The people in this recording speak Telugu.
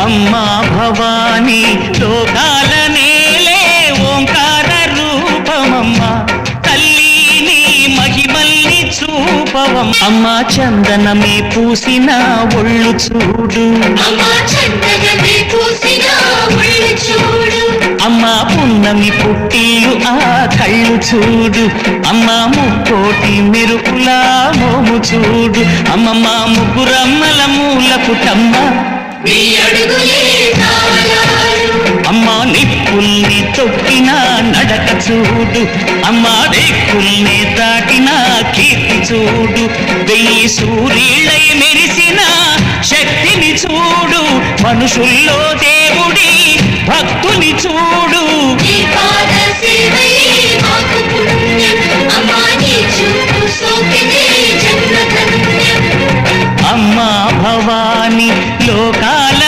అమ్మా భవానీ లోకాల నేలే ఓంకార రూపమమ్మా తల్లి నీ మహిమల్ని చూపవం అమ్మా చందనమే పూసిన ఒళ్ళు చూడు అమ్మా పున్నమి పుట్టిల్లు ఆ కళ్ళు చూడు అమ్మా ముక్కోటి మెరుపులా మోము చూడు అమ్మమ్మ ముగ్గురమ్మల మూల పుటమ్మ అమ్మా నిప్పుల్ని తొక్కిన నడక చూడు అమ్మా దిక్కుల్ని దాటిన కీర్తి చూడు వెయ్యి సూర్యులై మెరిసిన శక్తిని చూడు మనుషుల్లో దేవుడి భక్తుని చూడు అమ్మా భవానీ లోకాల